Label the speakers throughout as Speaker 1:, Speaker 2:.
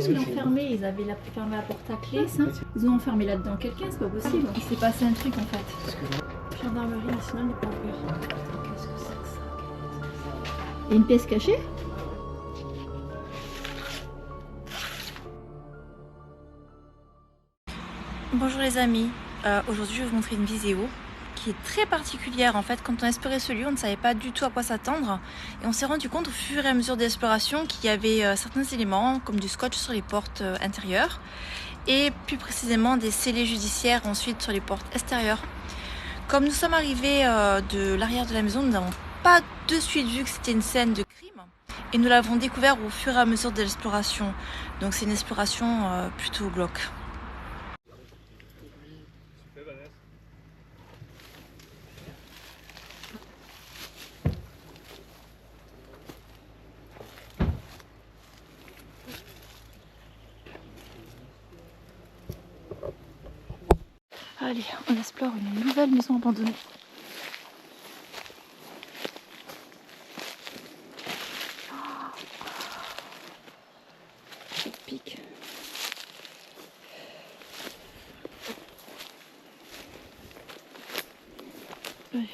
Speaker 1: Ils l'ont fermé, ils avaient fermé la porte à clé, ça. Ils ont enfermé là-dedans quelqu'un, c'est pas possible. Il s'est passé un truc en fait. Gendarmerie nationale n'est pas ouverte. Qu'est-ce que c'est que ça? Il y a une pièce cachée?
Speaker 2: Bonjour les amis, aujourd'hui je vais vous montrer une vidéo qui est très particulière en fait. Quand on a exploré ce lieu, on ne savait pas du tout à quoi s'attendre et on s'est rendu compte au fur et à mesure de l'exploration qu'il y avait certains éléments comme du scotch sur les portes intérieures et plus précisément des scellés judiciaires ensuite sur les portes extérieures. Comme nous sommes arrivés de l'arrière de la maison, nous n'avons pas de suite vu que c'était une scène de crime et nous l'avons découvert au fur et à mesure de l'exploration. Donc c'est une exploration plutôt glauque. Allez, on explore une nouvelle maison abandonnée. Ça pique. Ouais.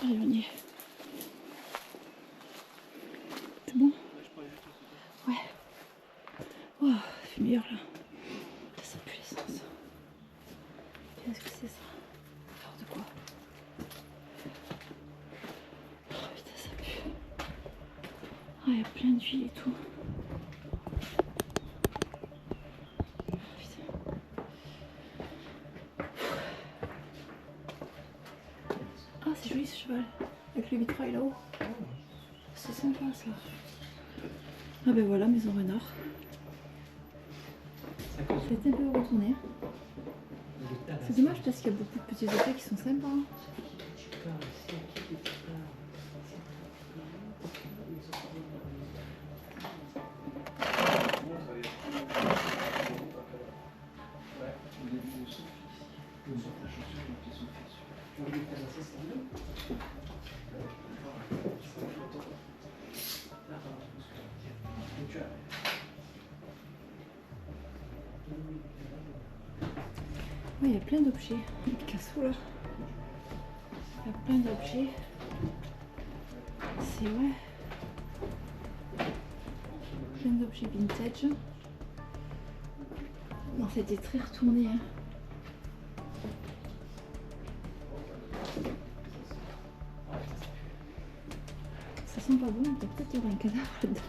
Speaker 2: Allez, on y est. C'est bon? Ouais. Oh, c'est meilleur là. Ça pue l'essence. Qu'est-ce que c'est ça? Alors de quoi? Oh putain, ça pue. Ah, il y a plein d'huile et tout. Putain. Ah, c'est joli ce cheval. Avec le vitrail là-haut. C'est sympa ça. Ah ben voilà, maison renard. C'est un peu retourné. C'est dommage parce qu'il y a beaucoup de petits effets qui sont sympas. Oui, il y a plein d'objets. Picasso là. Il y a plein d'objets. C'est ouais. Plein d'objets vintage. Non, c'était très retourné. Hein. Ça sent pas bon, il peut peut-être y avoir un cadavre là-dedans.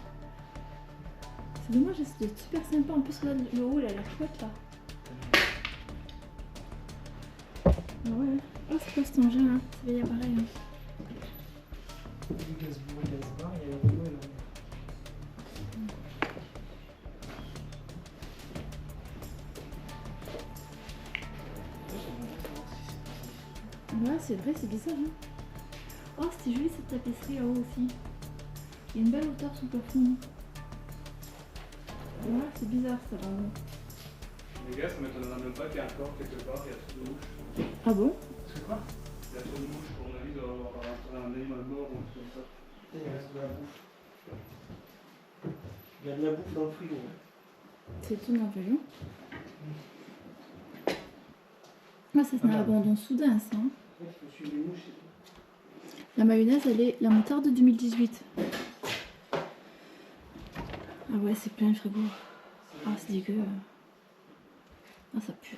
Speaker 2: C'est dommage, c'est super sympa. En plus, là, le haut, il a l'air chouette là. Ah ouais. Ah, c'est quoi cet engin là? Ça va y avoir pareil. Hein. Ouais, c'est vrai, c'est bizarre. Hein. Oh, c'était joli cette tapisserie là-haut aussi. Il y a une belle hauteur sous le plafond. Ouais, c'est bizarre ça vraiment.
Speaker 3: Les gars, ça m'étonnerait même pas qu'il y ait un corps quelque part, il y a trop de mouches.
Speaker 1: Ah bon?
Speaker 3: C'est quoi? Il y a trop de mouches, pour mon avis, il doit y avoir un animal mort ou un truc comme ça.
Speaker 4: Il reste de la bouffe. Il y a de la bouffe dans le frigo.
Speaker 1: C'est tout dans le vélo. Ah, ça c'est un abandon soudain ça. Hein.
Speaker 4: Il faut suivre les mouches et tout.
Speaker 1: La mayonnaise, elle est la moutarde de 2018. Ah ouais, c'est plein le frigo. Ah, c'est dégueu. Ah, ça pue.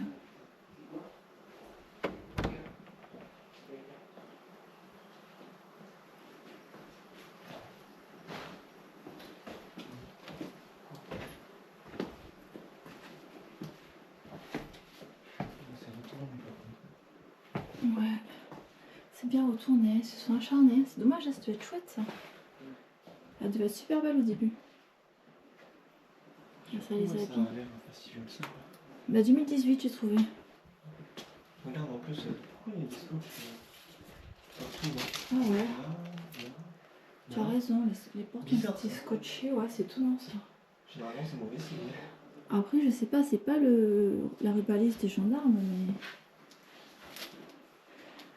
Speaker 1: Ouais, c'est bien retourné, ils se sont acharnés. C'est dommage, ça devait être chouette ça. Elle devait être super belle au début. Ça les a
Speaker 4: Ça a l'air un festival sympa.
Speaker 1: Bah 2018 j'ai trouvé.
Speaker 4: Regarde en plus, pourquoi il y a des scotch partout là?
Speaker 1: Ah ouais,
Speaker 4: Là.
Speaker 1: tu as raison, les portes ont été scotchées, ouais c'est tout non ça.
Speaker 4: Généralement c'est mauvais signe.
Speaker 1: Après je sais pas, c'est pas la rubalise des gendarmes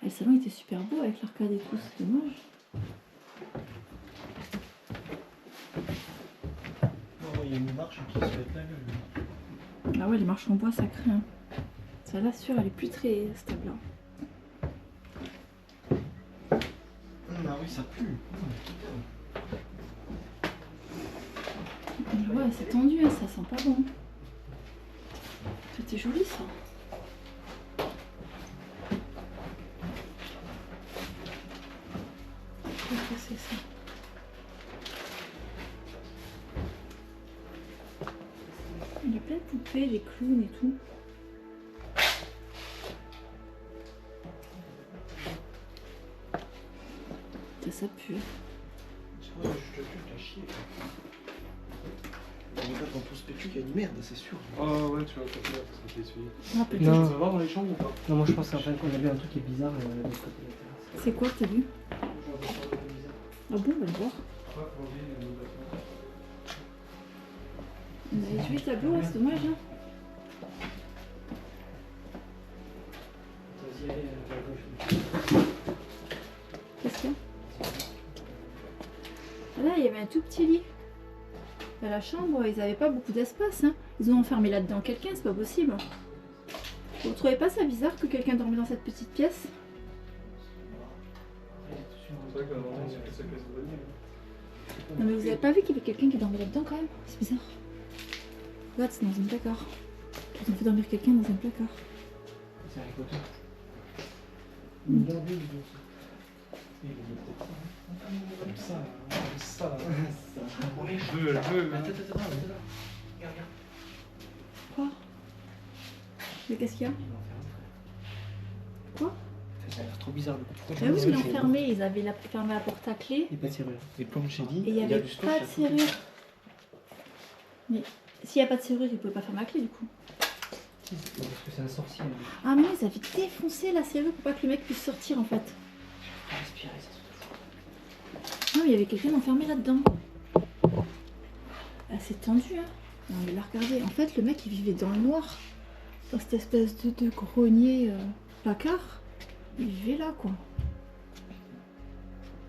Speaker 1: mais... Le salon était super beau avec l'arcade et tout, c'est dommage.
Speaker 4: Oh, il y a une marche qui se fait la gueule.
Speaker 1: Ah ouais, les marches en bois, ça craint. Ça l'assure, elle est plus très stable.
Speaker 4: Ah oui, ça pue.
Speaker 1: Ouais, c'est tendu, hein, ça sent pas bon. C'était joli ça. Qu'est-ce que c'est ça? Il y a plein de poupées, des clowns et tout. Ça pue.
Speaker 4: Ouais, je te jure, t'as chier. Quand on se fait plus, il y a une merde, c'est sûr.
Speaker 3: Oh ouais, tu vas pas faire parce que t'es essuyé.
Speaker 1: Ah, peut-être.
Speaker 3: Tu vas voir dans les chambres ou pas?
Speaker 5: Non, moi je pense qu'en fait qu'on a vu un truc qui est bizarre de ce côté de la terrasse.
Speaker 1: C'est quoi que t'as vu?
Speaker 3: Je vois ça, c'est bizarre.
Speaker 1: Ah bon, on va le voir.
Speaker 3: Ouais, pour lui, il y a une autre affaire.
Speaker 1: On avait joué le tableau là, c'est dommage. Hein.
Speaker 5: Vas-y, allez, à gauche.
Speaker 1: Qu'est-ce qu'il y a? Ah là, il y avait un tout petit lit. Dans la chambre, ils n'avaient pas beaucoup d'espace. Hein. Ils ont enfermé là-dedans quelqu'un, c'est pas possible. Vous trouvez pas ça bizarre que quelqu'un dormait dans cette petite pièce?
Speaker 3: C'est vrai que la maman, c'est sa caisse de bagnole.
Speaker 1: Non mais vous avez pas vu qu'il y avait quelqu'un qui dormait là-dedans quand même? C'est bizarre. Regarde, c'est dans un placard. Ils ont fait dormir quelqu'un dans un placard.
Speaker 5: C'est Harry Potter.
Speaker 4: Une belle vue, il est peut-être comme ça. Ça.
Speaker 3: Je veux.
Speaker 4: Attends. Regarde.
Speaker 1: Quoi? Mais qu'est-ce qu'il y a? Quoi?
Speaker 5: Ça a l'air trop bizarre le coup.
Speaker 1: Ah oui, ils l'ont fermé, ils avaient fermé la porte à clé.
Speaker 5: Il n'y a pas de serrure.
Speaker 4: Et comme j'ai dit,
Speaker 1: Et il n'y avait
Speaker 4: du stock,
Speaker 1: pas de
Speaker 4: ça fait-
Speaker 1: serrure. Mais s'il n'y a pas de serrure, ils ne pouvaient pas fermer la clé du coup.
Speaker 5: Parce que c'est un sorcier.
Speaker 1: Ah mais ils avaient défoncé la serrure pour pas que le mec puisse sortir en fait.
Speaker 5: Respirer, ça se fout.
Speaker 1: Non, il y avait quelqu'un enfermé là-dedans. Ah, c'est tendu, hein. Non, mais là, regardez. En fait, le mec, il vivait dans le noir. Dans cette espèce de grenier placard. Il vivait là, quoi.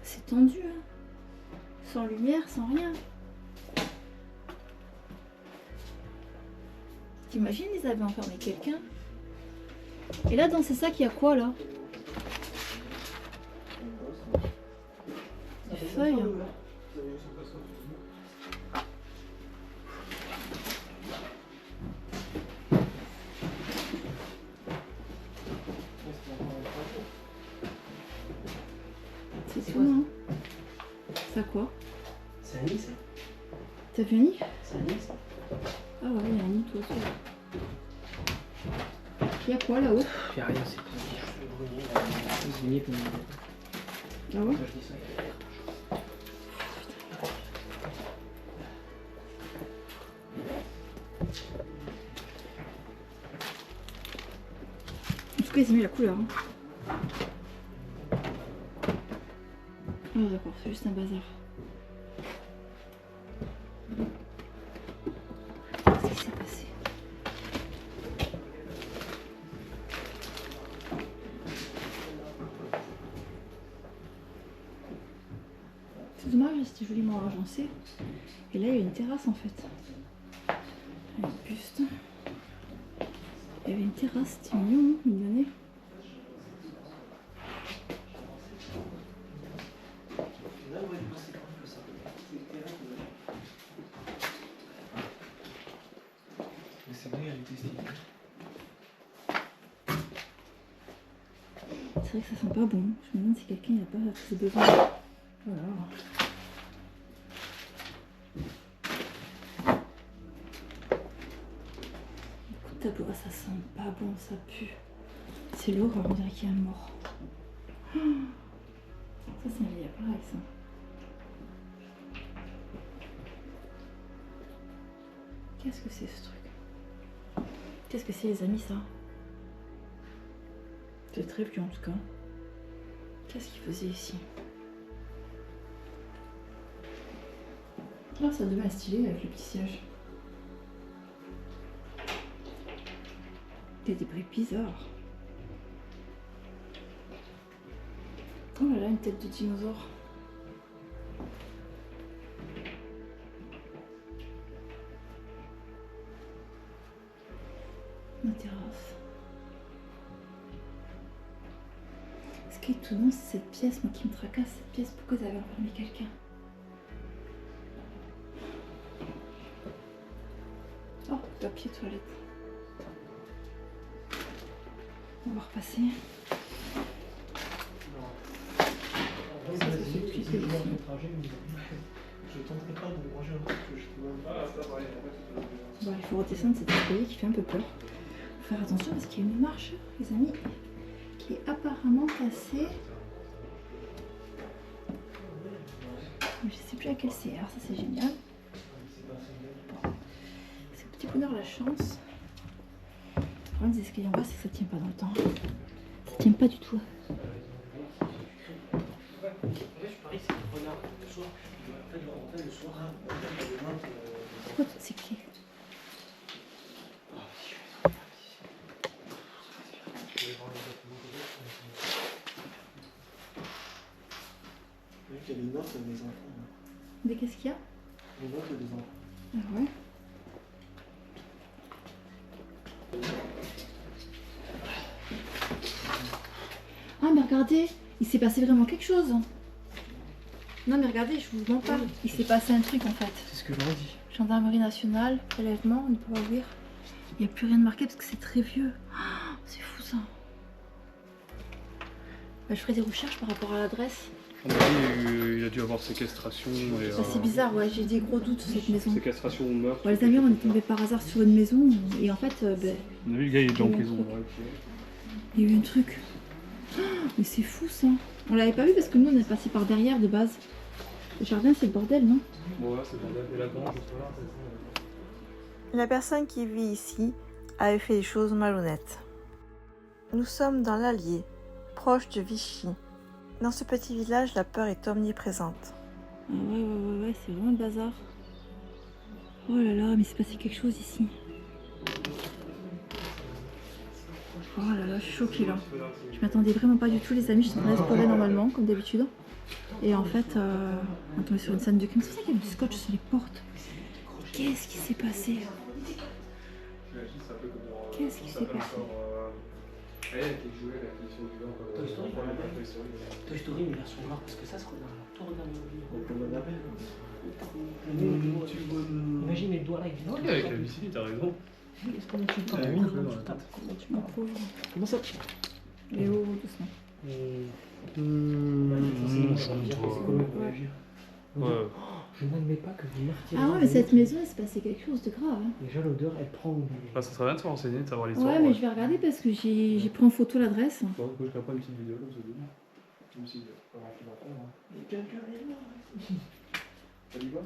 Speaker 1: C'est tendu, hein. Sans lumière, sans rien. T'imagines, ils avaient enfermé quelqu'un. Et là, dans ces sacs, il y a quoi, là? Des feuilles. C'est tout, hein. Ça quoi?
Speaker 5: C'est un nid, ça.
Speaker 1: T'as vu un nid?
Speaker 5: C'est un nid, ça.
Speaker 1: Ah ouais, il y a un nid tout autour. Il y a quoi là-haut?
Speaker 5: Il n'y a rien, c'est tout. Le grenier, là. Le grenier comme
Speaker 1: Ah ouais?
Speaker 5: Quand je dis ça, il y a rien.
Speaker 1: En tout cas, ils ont mis la couleur. Hein. Ah d'accord, c'est juste un bazar. Qu'est-ce qui s'est passé? C'est dommage, c'était joliment agencé. Et là, il y a une terrasse en fait. Un buste. Il y avait une terrasse, c'était mignon, une année.
Speaker 4: Mais c'est vrai, elle était stylée.
Speaker 1: C'est vrai que ça sent pas bon. Je me demande si quelqu'un n'a pas ses besoins. Voilà. Beaucoup de tableaux, ça sent pas bon, ça pue. C'est l'horreur, on dirait qu'il y a un mort. Ça, c'est un vieil appareil, ça. Qu'est-ce que c'est ce truc? Qu'est-ce que c'est, les amis, ça? C'est très vieux en tout cas. Qu'est-ce qu'il faisait ici? Ah, ça devait être stylé avec le petit siège. Il y a des bruits bizarres. Oh là là, une tête de dinosaure. Ma terrasse. Ce qui est étonnant, c'est cette pièce, moi qui me tracasse, cette pièce, pourquoi ils avaient enfermé quelqu'un? Oh, papier toilette. On va repasser.
Speaker 4: Je tenterai pas de manger un truc que je peux même.
Speaker 1: Bon, il faut redescendre cet escalier qui fait un peu peur. Faut faire attention parce qu'il y a une marche, les amis, qui est apparemment cassée. Mais je sais plus à quelle c'est. Alors ça c'est génial. C'est au petit bonheur la chance. Le problème des escaliers en bas, c'est que ça tient pas dans le temps. Ça tient pas du tout. Pourquoi toutes ces clés?
Speaker 4: Il y a les notes des enfants.
Speaker 1: Mais qu'est-ce qu'il y a?
Speaker 4: Les notes des enfants.
Speaker 1: Ah ouais. Ah mais regardez, il s'est passé vraiment quelque chose. Non mais regardez, je vous mens pas. Il s'est passé un truc en fait.
Speaker 5: C'est ce que j'aurais dit.
Speaker 1: Gendarmerie nationale, prélèvement, on ne peut pas ouvrir. Il n'y a plus rien de marqué parce que c'est très vieux. Oh, c'est fou ça. Bah, je ferai des recherches par rapport à l'adresse.
Speaker 3: Il a dû avoir séquestration et.
Speaker 1: Ça c'est bizarre, ouais, j'ai des gros doutes sur cette maison.
Speaker 3: Séquestration ou meurtre.
Speaker 1: Ouais, les amis, on est tombé par hasard sur une maison et en fait, ben,
Speaker 3: On a vu le gars, il est déjà en prison.
Speaker 1: il y a eu un truc. Oh, mais c'est fou ça. On l'avait pas vu parce que nous on est passé par derrière de base. Le jardin c'est le bordel, non?
Speaker 3: Ouais, c'est bordel. Et la grange,
Speaker 2: La personne qui vit ici avait fait des choses malhonnêtes. Nous sommes dans l'Allier, proche de Vichy. Dans ce petit village, la peur est omniprésente.
Speaker 1: Ah ouais, c'est vraiment le bazar. Oh là là, mais c'est passé quelque chose ici. Oh là là, je suis choquée là. Je m'attendais vraiment pas du tout, les amis. Je suis en train d'explorer normalement, comme d'habitude. Et en fait, on est tombé sur une scène de crime. C'est pour ça qu'il y avait du scotch sur les portes. Qu'est-ce qui s'est passé? Qu'est-ce qui s'est passé?
Speaker 5: Toy Story, mais version noire, parce que ça se regarde. Toi, regarde Imagine les doigts là, il
Speaker 3: Ok, avec la Lucie, t'as raison.
Speaker 5: Comment tu
Speaker 3: Ah oui,
Speaker 5: tapes?
Speaker 1: Ma pauvre.
Speaker 5: Comment ça?
Speaker 1: Mais oh, doucement.
Speaker 3: Ouais.
Speaker 5: Je n'admets pas que vous martyrisez.
Speaker 1: Ah ouais, mais cette maison, il s'est passé quelque chose de grave. Hein.
Speaker 5: Déjà, l'odeur, elle prend.
Speaker 3: Bah, ça serait bien de se renseigner, de savoir l'histoire.
Speaker 1: Ouais, mais je vais regarder parce que j'ai pris en photo l'adresse.
Speaker 3: Bon, je vais prendre une petite vidéo comme ça. Même si pas grand chose à faire.
Speaker 5: Mais quelqu'un est là.
Speaker 3: T'as dit quoi?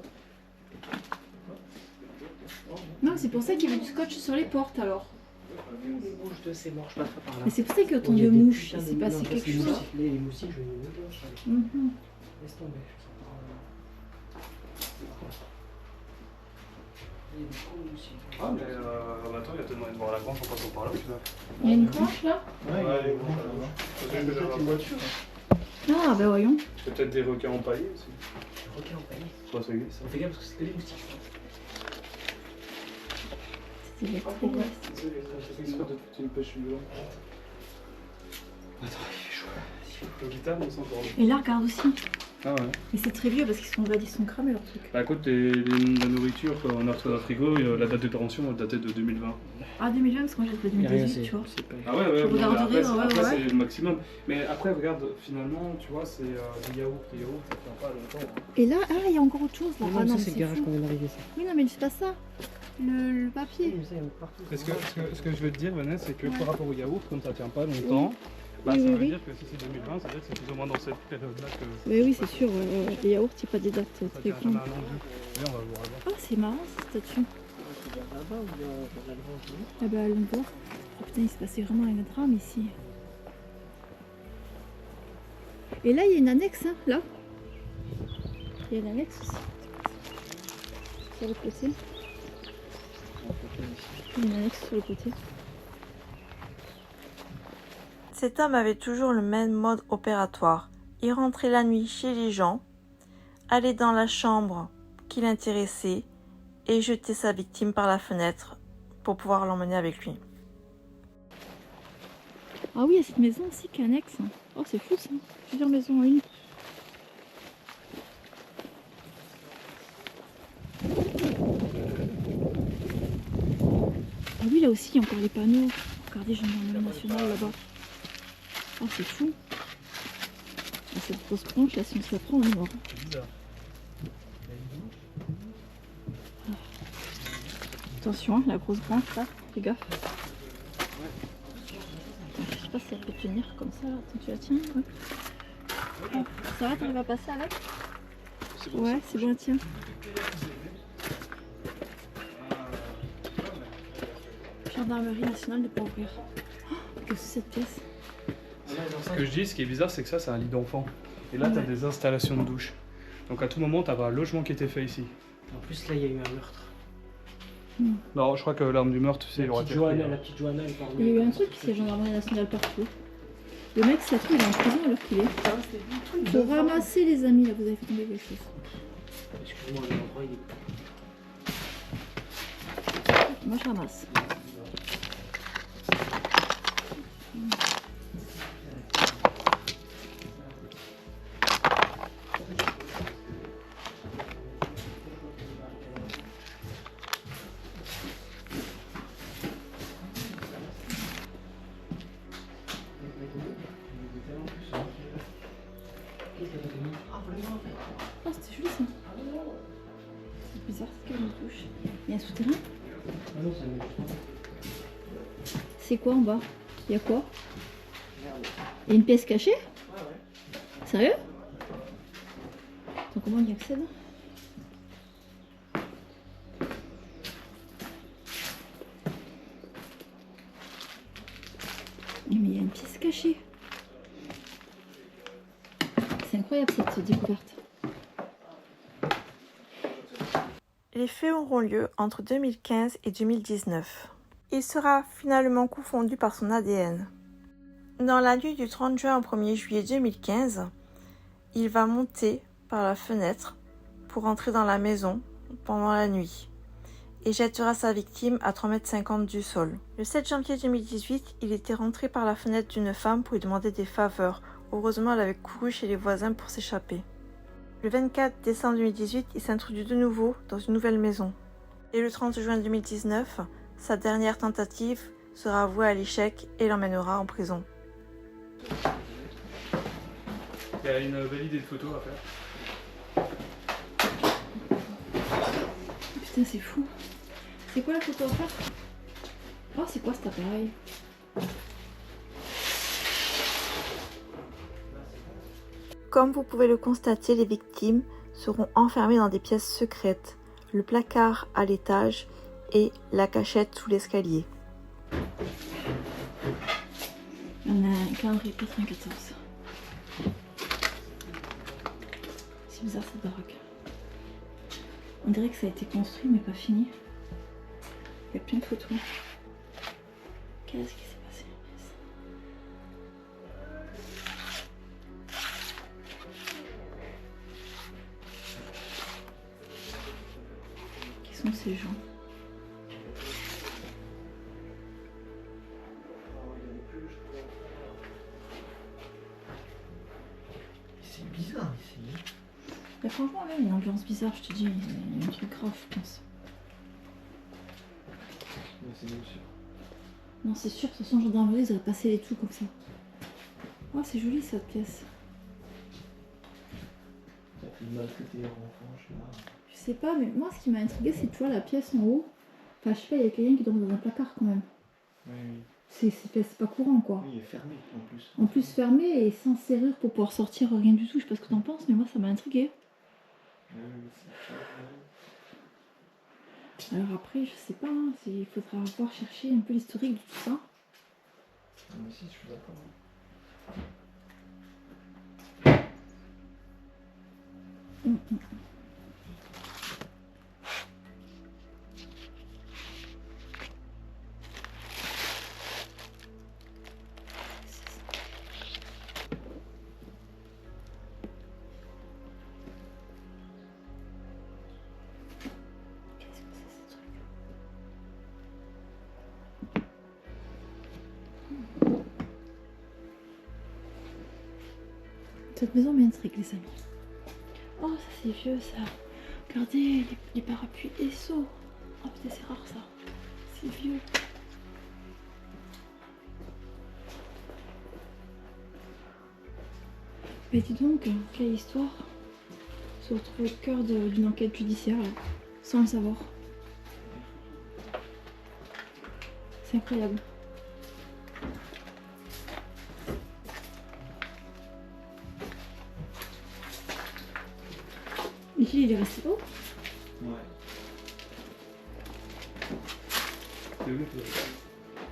Speaker 1: Non, c'est pour ça qu'il y avait du scotch sur les portes alors.
Speaker 5: Les mouches de ces morts, je passerai par là.
Speaker 1: Mais c'est pour ça qu'autant de mouches, il s'est passé quelque chose.
Speaker 5: Les moustiques, je vais les
Speaker 1: Mhm.
Speaker 5: laisse tomber. Je sens pas. Il y a des gros moustiques.
Speaker 3: Ah, mais attends, il y a tellement de voir la grange en passant par là au final.
Speaker 1: Il y a une grange là?
Speaker 3: Ouais, les granges.
Speaker 4: Une voiture.
Speaker 1: Ah bah voyons.
Speaker 3: C'est peut-être des requins empaillés aussi.
Speaker 5: Le requin empaillé.
Speaker 3: Ouais, ça existe.
Speaker 5: On fait gaffe parce que c'est que des moustiques.
Speaker 1: C'était l'extraterrestre.
Speaker 3: C'est exprès de toute une pêche blanche. Attends, il fait chaud. Le guitare, on s'en encore.
Speaker 1: Et là, regarde aussi.
Speaker 3: Ah ouais.
Speaker 1: Mais c'est très vieux parce qu'ils sont cramés leurs trucs.
Speaker 3: Bah écoute, la nourriture qu'on a retrouvée dans le frigo, la date de péremption elle datait de 2020.
Speaker 1: Ah 2020 parce que moi j'ai trouvé 2018, tu vois.
Speaker 3: Ah ouais,
Speaker 1: Je
Speaker 3: non, mais
Speaker 1: regarderai,
Speaker 3: après,
Speaker 1: ouais.
Speaker 3: c'est le maximum. Mais après, regarde, finalement, tu vois, c'est des yaourts. Les yaourts, ça tient pas longtemps. Hein.
Speaker 1: Et là, ah il y a encore autre chose là. Ah non,
Speaker 5: ça, c'est le garage
Speaker 1: fou.
Speaker 5: qu'on vient d'arriver, ça.
Speaker 1: Oui, non, mais c'est pas ça. Le papier.
Speaker 5: Mais ça, il y en a partout.
Speaker 3: Ce que je veux te dire, Vanessa, c'est que
Speaker 1: Ouais.
Speaker 3: par rapport au yaourt, comme ça tient pas longtemps, bah,
Speaker 1: Oui,
Speaker 3: ça
Speaker 1: oui,
Speaker 3: veut
Speaker 1: oui.
Speaker 3: dire que si c'est 2020, ça veut dire que c'est plus ou moins dans cette période-là que
Speaker 1: Mais oui, c'est sûr. Les yaourts, il n'y a pas des dates
Speaker 3: ça
Speaker 1: très
Speaker 3: tient jamais
Speaker 1: grandes.
Speaker 3: un an de jus. Mais on va voir avant.
Speaker 1: Oh, c'est marrant cette statue.
Speaker 5: Là-bas ou bien la grange?
Speaker 1: Ah bah allons voir. Oh putain, il se passait vraiment un drame ici. Et là, il y a une annexe, hein, là. Il y a une annexe aussi. Sur le côté. Il y a une annexe sur le côté.
Speaker 2: Cet homme avait toujours le même mode opératoire. Il rentrait la nuit chez les gens, allait dans la chambre qui l'intéressait et jetait sa victime par la fenêtre pour pouvoir l'emmener avec lui.
Speaker 1: Ah oui, il y a cette maison aussi qui est annexe. Oh, c'est fou ça. Plusieurs maisons en une. Ah oui, là aussi, il y a encore les panneaux. Regardez, gendarmerie nationale là-bas. Oh, c'est fou. Ah, cette grosse branche, là, si on se la prend, on est mort.
Speaker 3: C'est bizarre.
Speaker 1: Attention, hein, la grosse branche là, fais gaffe. Attends, je sais pas si elle peut tenir comme ça. Là. Attends, tu la tiens, ouais. Oh, ça va, t'arrives à passer avec? Ouais, c'est bon, tiens. Gendarmerie nationale ne peut pas ouvrir. Oh, que c'est cette pièce?
Speaker 3: Ce que je dis, ce qui est bizarre, c'est que ça, c'est un lit d'enfant. Et là, t'as des installations de douche. Donc à tout moment, t'avais un logement qui était fait ici.
Speaker 5: En plus, là, il y a eu un meurtre.
Speaker 3: Non, je crois que l'arme du meurtre, tu sais, il aurait été pris,
Speaker 5: La petite Johanna, elle est
Speaker 1: Il y a eu un truc, c'est gendarmerie nationale partout. Le mec, ça trouve, il est en prison alors qu'il est. Faut ramasser les amis, là, vous avez fait tomber quelque chose.
Speaker 5: Excuse-moi, l'endroit, il est...
Speaker 1: Moi, je ramasse. Oh, c'était joli ça. C'est bizarre cette cabine de douche. Il y a un souterrain?
Speaker 5: Ah non, ça me...
Speaker 1: C'est quoi en bas? Il y a quoi? Il y a une pièce cachée?
Speaker 5: Ouais, ouais.
Speaker 1: Sérieux? Attends, comment on y accède? Mais il y a une pièce cachée. C'est incroyable cette découverte.
Speaker 2: Les faits auront lieu entre 2015 et 2019. Il sera finalement confondu par son ADN. Dans la nuit du 30 juin au 1er juillet 2015, il va monter par la fenêtre pour entrer dans la maison pendant la nuit et jettera sa victime à 3,50 m du sol. Le 7 janvier 2018, il était rentré par la fenêtre d'une femme pour lui demander des faveurs. Heureusement, elle avait couru chez les voisins pour s'échapper. Le 24 décembre 2018, il s'introduit de nouveau dans une nouvelle maison. Et le 30 juin 2019, sa dernière tentative sera avouée à l'échec et l'emmènera en prison.
Speaker 3: Il y a une belle idée de photo à faire.
Speaker 1: Putain, c'est fou. C'est quoi la photo à faire? Oh, c'est quoi cet appareil?
Speaker 2: Comme vous pouvez le constater, les victimes seront enfermées dans des pièces secrètes, le placard à l'étage et la cachette sous l'escalier.
Speaker 1: On a un calendrier 94. C'est bizarre cette baraque. On dirait que ça a été construit mais pas fini. Il y a plein de photos. Qu'est-ce qui s'est passé? Qui sont ces gens?
Speaker 5: C'est bizarre ici.
Speaker 1: Mais franchement, même, il y a une ambiance bizarre, je te dis. Il y a un truc grave, je pense.
Speaker 5: Mais c'est bien sûr.
Speaker 1: Non, c'est sûr, de toute façon, gendarmerie, ils auraient passé les tout comme ça. Oh, c'est joli cette pièce.
Speaker 5: Ça fait mal que t'es enfant, je sais pas.
Speaker 1: Je sais pas, mais moi, ce qui m'a intrigué, c'est, tu vois, la pièce en haut. Enfin, je sais pas, il y a quelqu'un qui dort dans un placard quand même.
Speaker 5: Oui, oui.
Speaker 1: C'est pas courant, quoi.
Speaker 5: Oui, il est fermé en plus.
Speaker 1: En plus, fermé et sans serrure pour pouvoir sortir, rien du tout. Je sais pas ce que t'en penses, mais moi, ça m'a intrigué.
Speaker 5: Oui, c'est
Speaker 1: Alors après, je sais pas, hein, il faudra avoir cherché un peu l'historique de tout ça.
Speaker 5: mais si, je suis d'accord.
Speaker 1: Cette maison m'intrigue, les amis. Oh, ça c'est vieux ça. Regardez les parapluies Esso. Oh putain, c'est rare ça. C'est vieux. Mais dis donc, quelle histoire. Se retrouver au cœur d'une enquête judiciaire, là, sans le savoir. C'est incroyable. Mickey, il est resté haut?
Speaker 4: Ouais.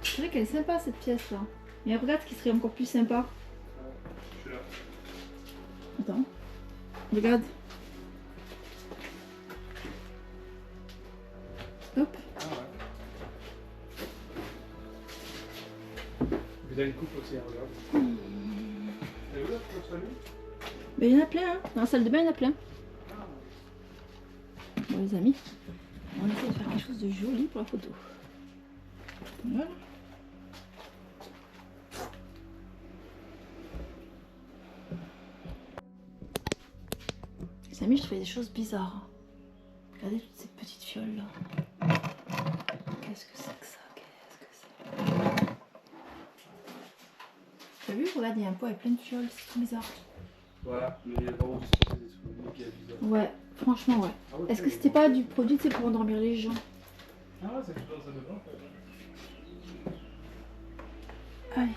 Speaker 1: C'est vrai qu'elle est sympa cette pièce là. Mais regarde ce qui serait encore plus sympa.
Speaker 3: Je suis là.
Speaker 1: Attends. Regarde. Hop.
Speaker 3: Ah ouais. Vous avez une coupe aussi, hein, regarde. Et où là, votre famille?
Speaker 1: Mais il y en a plein, hein. Dans la salle de bain, il y en a plein. Bon les amis, on essaie de faire quelque chose de joli pour la photo. Voilà. Les amis, je trouvais des choses bizarres. Regardez toutes ces petites fioles là. Qu'est-ce que c'est que ça? Qu'est-ce que c'est? T'as vu? Regarde, il y a un pot avec plein de fioles, c'est trop bizarre.
Speaker 3: Voilà, mais il y a vraiment des souvenirs qui est bizarre.
Speaker 1: Ouais, franchement ouais.
Speaker 3: Ah ouais,
Speaker 1: Est-ce que c'était pas du produit tu sais, pour endormir les gens?
Speaker 3: Ah ouais, c'est toujours ça dedans.
Speaker 1: Aïe.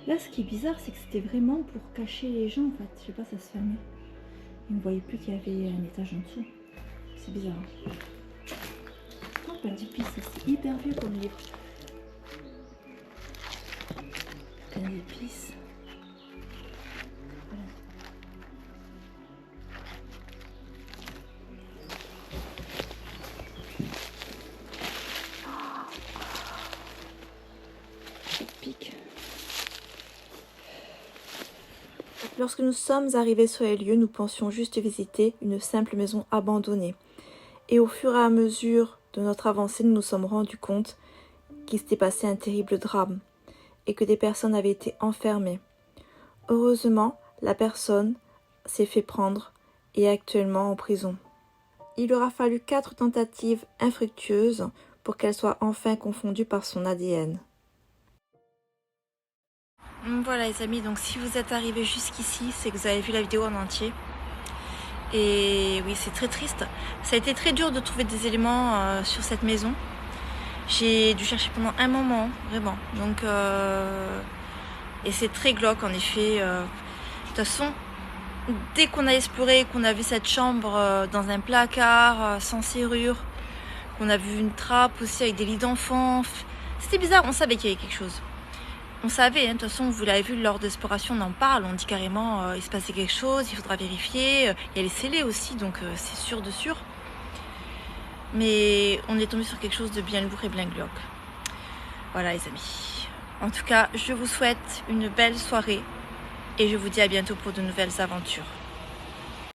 Speaker 1: Là, ce qui est bizarre, c'est que c'était vraiment pour cacher les gens en fait. Je sais pas, ça se fermait. Ils ne voyaient plus qu'il y avait un étage en dessous. C'est bizarre. Oh, pain d'épices, c'est hyper vieux comme livre. Pain d'épices. Voilà. Pique.
Speaker 2: Lorsque nous sommes arrivés sur les lieux, nous pensions juste visiter une simple maison abandonnée. Et au fur et à mesure de notre avancée, nous nous sommes rendus compte qu'il s'était passé un terrible drame et que des personnes avaient été enfermées. Heureusement, la personne s'est fait prendre et est actuellement en prison. Il aura fallu 4 tentatives infructueuses pour qu'elle soit enfin confondue par son ADN. Voilà les amis, donc si vous êtes arrivés jusqu'ici, c'est que vous avez vu la vidéo en entier. Et oui, c'est très triste. Ça a été très dur de trouver des éléments sur cette maison. J'ai dû chercher pendant un moment, vraiment. Donc, et c'est très glauque en effet. De toute façon, dès qu'on a exploré, qu'on a vu cette chambre dans un placard, sans serrure, qu'on a vu une trappe aussi avec des lits d'enfants, c'était bizarre, on savait qu'il y avait quelque chose. On savait, hein, de toute façon, vous l'avez vu lors d'exploration, on en parle, on dit carrément il se passait quelque chose, il faudra vérifier. Il y a les scellés aussi, donc c'est sûr de sûr. Mais on est tombé sur quelque chose de bien lourd et bien glauque. Voilà les amis. En tout cas, je vous souhaite une belle soirée et je vous dis à bientôt pour de nouvelles aventures.